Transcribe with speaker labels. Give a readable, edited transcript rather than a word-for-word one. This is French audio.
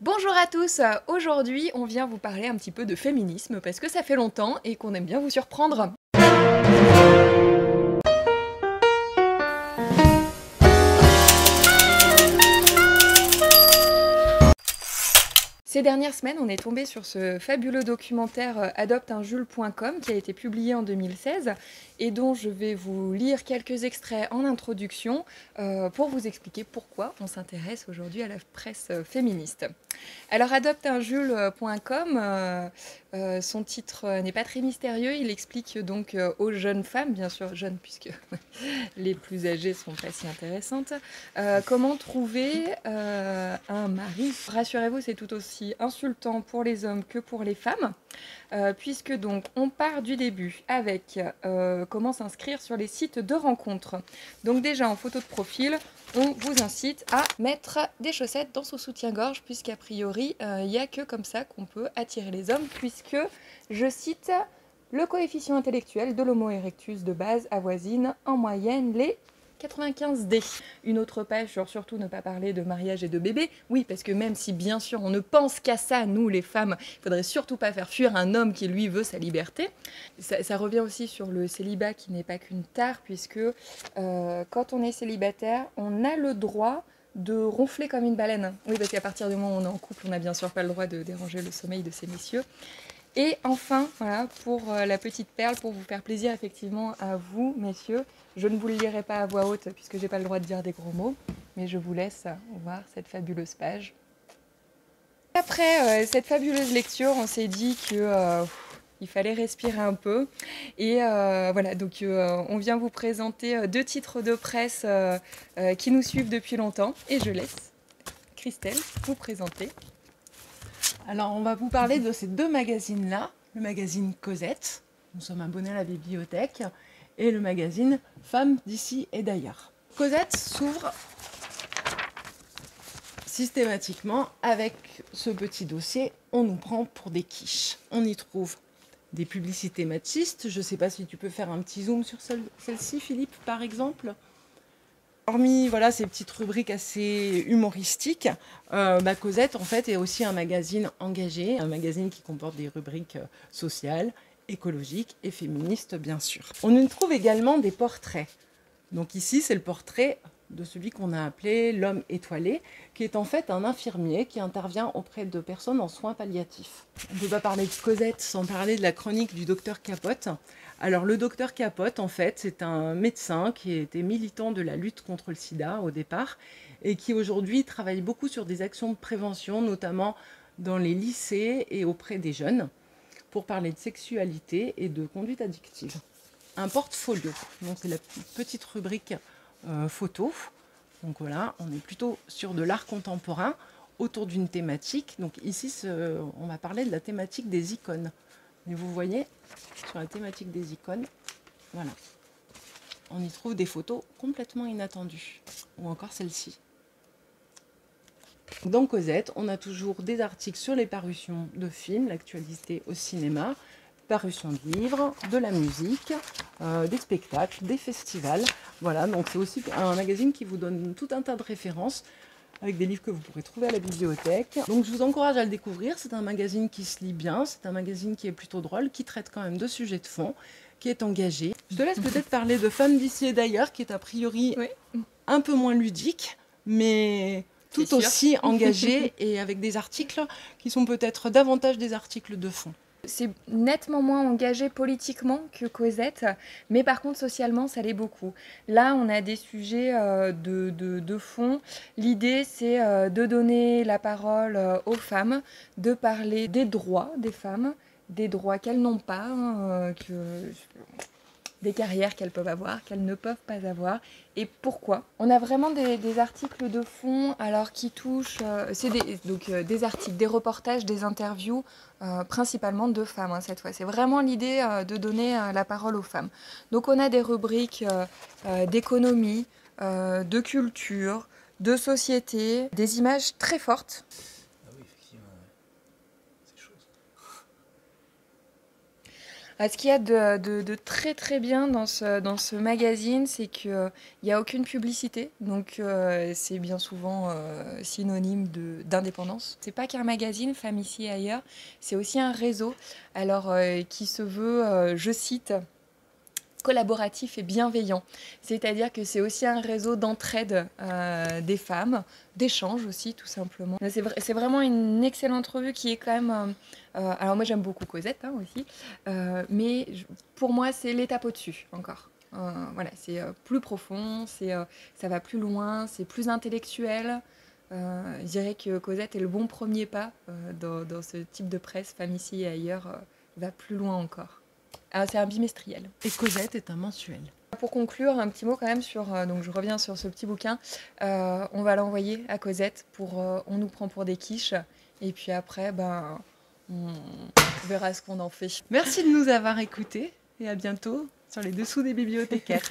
Speaker 1: Bonjour à tous, aujourd'hui on vient vous parler un petit peu de féminisme parce que ça fait longtemps et qu'on aime bien vous surprendre. Ces dernières semaines, on est tombé sur ce fabuleux documentaire adopteinjules.com qui a été publié en 2016 et dont je vais vous lire quelques extraits en introduction pour vous expliquer pourquoi on s'intéresse aujourd'hui à la presse féministe. Alors adopteinjules.com, son titre n'est pas très mystérieux, il explique donc aux jeunes femmes, bien sûr jeunes puisque les plus âgées sont pas si intéressantes, comment trouver un mari. Rassurez-vous, c'est tout aussi insultant pour les hommes que pour les femmes, puisque donc on part du début avec comment s'inscrire sur les sites de rencontres. Donc déjà en photo de profil, on vous incite à mettre des chaussettes dans son soutien-gorge, puisqu'a priori, il n'y a que comme ça qu'on peut attirer les hommes, puisque, je cite, le coefficient intellectuel de l'Homo erectus de base avoisine en moyenne les 95D. Une autre page sur surtout ne pas parler de mariage et de bébé. Oui, parce que même si bien sûr on ne pense qu'à ça, nous les femmes, il faudrait surtout pas faire fuir un homme qui lui veut sa liberté. Ça revient aussi sur le célibat qui n'est pas qu'une tare, puisque quand on est célibataire, on a le droit de ronfler comme une baleine. Oui, parce qu'à partir du moment où on est en couple, on n'a bien sûr pas le droit de déranger le sommeil de ces messieurs. Et enfin, voilà, pour la petite perle, pour vous faire plaisir effectivement à vous, messieurs, je ne vous le lirai pas à voix haute puisque j'ai pas le droit de dire des gros mots, mais je vous laisse voir cette fabuleuse page. Après cette fabuleuse lecture, on s'est dit que il fallait respirer un peu. Et voilà, donc on vient vous présenter deux titres de presse qui nous suivent depuis longtemps. Et je laisse Christelle vous présenter.
Speaker 2: Alors, on va vous parler de ces deux magazines-là. Le magazine Cosette, nous sommes abonnés à la bibliothèque, et le magazine Femmes d'ici et d'ailleurs. Cosette s'ouvre systématiquement avec ce petit dossier « On nous prend pour des quiches ». On y trouve des publicités machistes. Je ne sais pas si tu peux faire un petit zoom sur celle-ci, Philippe, par exemple. Hormis voilà, ces petites rubriques assez humoristiques, Cosette en fait est aussi un magazine engagé, un magazine qui comporte des rubriques sociales, écologiques et féministes bien sûr. On y trouve également des portraits. Donc ici c'est le portrait de celui qu'on a appelé l'homme étoilé, qui est en fait un infirmier qui intervient auprès de personnes en soins palliatifs. On ne peut pas parler de Cosette sans parler de la chronique du docteur Capote. Alors le docteur Capote, en fait, c'est un médecin qui était militant de la lutte contre le sida au départ et qui aujourd'hui travaille beaucoup sur des actions de prévention, notamment dans les lycées et auprès des jeunes, pour parler de sexualité et de conduite addictive. Un portfolio, donc c'est la petite rubrique photo. Donc voilà, on est plutôt sur de l'art contemporain autour d'une thématique. Donc ici, on va parler de la thématique des icônes. Et vous voyez, sur la thématique des icônes, voilà, on y trouve des photos complètement inattendues, ou encore celle-ci. Dans Cosette, on a toujours des articles sur les parutions de films, l'actualité au cinéma, parutions de livres, de la musique, des spectacles, des festivals. Voilà, donc c'est aussi un magazine qui vous donne tout un tas de références avec des livres que vous pourrez trouver à la bibliothèque. Donc je vous encourage à le découvrir, c'est un magazine qui se lit bien, c'est un magazine qui est plutôt drôle, qui traite quand même de sujets de fond, qui est engagé. Je te laisse peut-être parler de Femmes d'ici et d'ailleurs, qui est a priori un peu moins ludique, mais tout aussi engagé et avec des articles qui sont peut-être davantage des articles de fond.
Speaker 1: C'est nettement moins engagé politiquement que Cosette, mais par contre socialement ça l'est beaucoup. Là on a des sujets de fond. L'idée c'est de donner la parole aux femmes, de parler des droits des femmes, des droits qu'elles n'ont pas, des carrières qu'elles peuvent avoir, qu'elles ne peuvent pas avoir, et pourquoi. On a vraiment des articles de fond, alors qui touchent, c'est des articles, des reportages, des interviews, principalement de femmes hein, cette fois. C'est vraiment l'idée de donner la parole aux femmes. Donc on a des rubriques d'économie, de culture, de société, des images très fortes. Ce qu'il y a de très très bien dans ce magazine, c'est qu'il n'y a aucune publicité, donc c'est bien souvent synonyme d'indépendance. C'est pas qu'un magazine, Femmes ici et ailleurs, c'est aussi un réseau, alors qui se veut, je cite, collaboratif et bienveillant. C'est-à-dire que c'est aussi un réseau d'entraide des femmes, d'échange aussi tout simplement. C'est vraiment une excellente revue qui est quand même... alors moi j'aime beaucoup Cosette aussi, mais pour moi c'est l'étape au-dessus encore. Voilà, c'est plus profond, ça va plus loin, c'est plus intellectuel. Je dirais que Cosette est le bon premier pas dans ce type de presse, Femmes ici et ailleurs, va plus loin encore. C'est un bimestriel.
Speaker 2: Et Cosette est un mensuel.
Speaker 1: Pour conclure, un petit mot quand même sur, donc je reviens sur ce petit bouquin, on va l'envoyer à Cosette pour On nous prend pour des quiches, et puis après, on verra ce qu'on en fait.
Speaker 2: Merci de nous avoir écoutés et à bientôt sur les dessous des bibliothécaires.